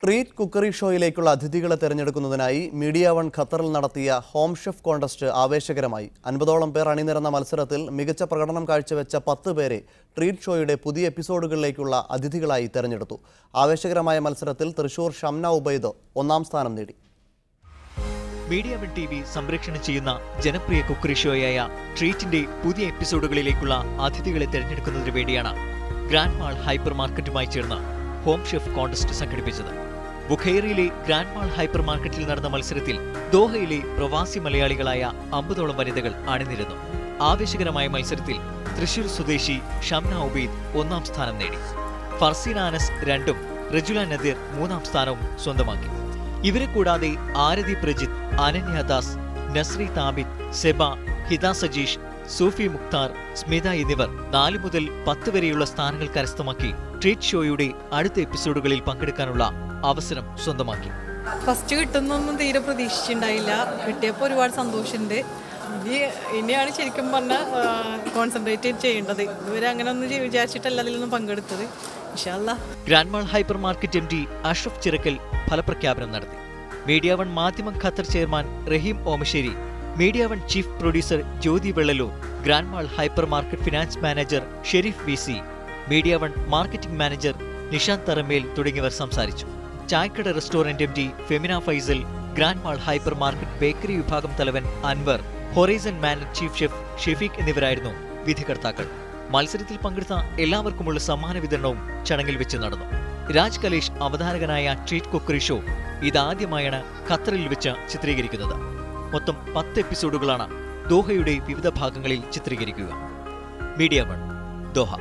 Treat cookery ഷോയിലേക്കുള്ള അതിഥികളെ തെരഞ്ഞെടുക്കുന്നതിനായി media one ഖത്തറിൽ നടത്തിയ ഹോം ഷെഫ് കോൺടെസ്റ്റ് ആവേശകരമായി. 50ഓളം പേർ അണിനിരന്ന മത്സരത്തിൽ മികച്ച പ്രകടനം കാഴ്ചവെച്ച 10 പേരെ ട്രീറ്റ് ഷോയുടെ പുതിയ എപ്പിസോഡുകളിലേക്കുള്ള അതിഥികളായി തെരഞ്ഞെടുത്തു. ആവേശകരമായ മത്സരത്തിൽ തൃശൂർ ഷംന ഉബൈദ് 1ാം സ്ഥാനം നേടി. മീഡിയ വൺ TV സംപ്രേഷണം ചെയ്യുന്ന ജനപ്രിയ കുക്കറി ഷോയായ ട്രീറ്റിന്റെ പുതിയ എപ്പിസോഡുകളിലേക്കുള്ള അതിഥികളെ തെരഞ്ഞെടുക്കുന്നതിന് വേണ്ടിയാണ് ഗ്രാൻഡ് മാൾ ഹൈപ്പർ മാർക്കറ്റുമായി ചേർന്ന് ഹോം ഷെഫ് കോൺടെസ്റ്റ് സംഘടിപ്പിച്ചത്. ബുഖൈറയിലെ ഗ്രാൻഡ് മാൾ ഹൈപ്പർ മാർക്കറ്റിൽ നടന്ന മത്സരത്തിൽ ദോഹയിലെ പ്രവാസി മലയാളികളായ 50ഓളം വനിതകൾ അണിനിരന്നു. ആവേശകരമായ മത്സരത്തിൽ തൃശൂർ സ്വദേശി ഷംന ഉബൈദ് 1ാം സ്ഥാനം നേടി. ഫർസീന അനസ് 2ഉം റജുല നദീർ 3ാം സ്ഥാനവും സ്വന്തമാക്കി. ഇവരെ കൂടാതെ ആരതി പ്രജിത്ത്, അനന്യ ദാസ്, നസ്രി താബിദ്, സെബ, ഹിദ സജീഷ്, സൂഫി മുക്താർ, സ്മിത എന്നിവർ 4 മുതൽ 10 വരെയുള്ള സ്ഥാനങ്ങൾ കരസ്ഥമാക്കി ട്രീറ്റ് ഷോയുടെ അടുത്ത എപ്പിസോഡുകളിൽ പങ്കെടുക്കാനുള്ള അവസരം സ്വന്തമാക്കി. ഫസ്റ്റ് കിട്ടുന്നൊന്നും തീരെ പ്രതീക്ഷിച്ചിട്ടുണ്ടായില്ല. കിട്ടിയപ്പോൾ ഒരുപാട് സന്തോഷമുണ്ട്. ഇനിയാണ് ശരിക്കും പറഞ്ഞാൽ കോൺസെൻട്രേറ്റ് ചെയ്യേണ്ടത്. ഇതുവരെ അങ്ങനെ ഒന്നും വിചാരിച്ചിട്ടല്ല അതിലൊന്നും പങ്കെടുത്തത്. ഇൻഷാ അല്ലാഹ്. Grand mall hyper market MD Ashraf Chirakkal ഫലപ്രഖ്യാപനം നടത്തി. Media one Madhyamam Qatar chairman Rahim Omassery, media one chief producer Jyothi Vellalloor, grand mall hyper market finance manager Sharif VC, media one marketing manager Nishanth Tharammel തുടങ്ങിയവർ സംസാരിച്ചു. ചായക്കട restaurant MD Femina Faisal, grand mall hyper market bakery വിഭാഗം തലവൻ Anwar, horizon manor chief chef Shafeeq എന്നിവരായിരുന്നു വിധികർത്താക്കൾ. മത്സരത്തിൽ പങ്കെടുത്ത എല്ലാവർക്കുമുള്ള സമ്മാന വിതരണവും ചടങ്ങിൽ വെച്ച് നടന്നു. രാജ് കലേഷ് അവതാരകനായ ട്രീറ്റ് കുക്കറി ഷോ ഇതാദ്യമായാണ് ഖത്തറിൽ വെച്ച് ചിത്രീകരിക്കുന്നത്. മൊത്തം 10 എപ്പിസോഡുകളാണ് ദോഹയുടെ വിവിധ ഭാഗങ്ങളിൽ ചിത്രീകരിക്കുക. Media one, Doha.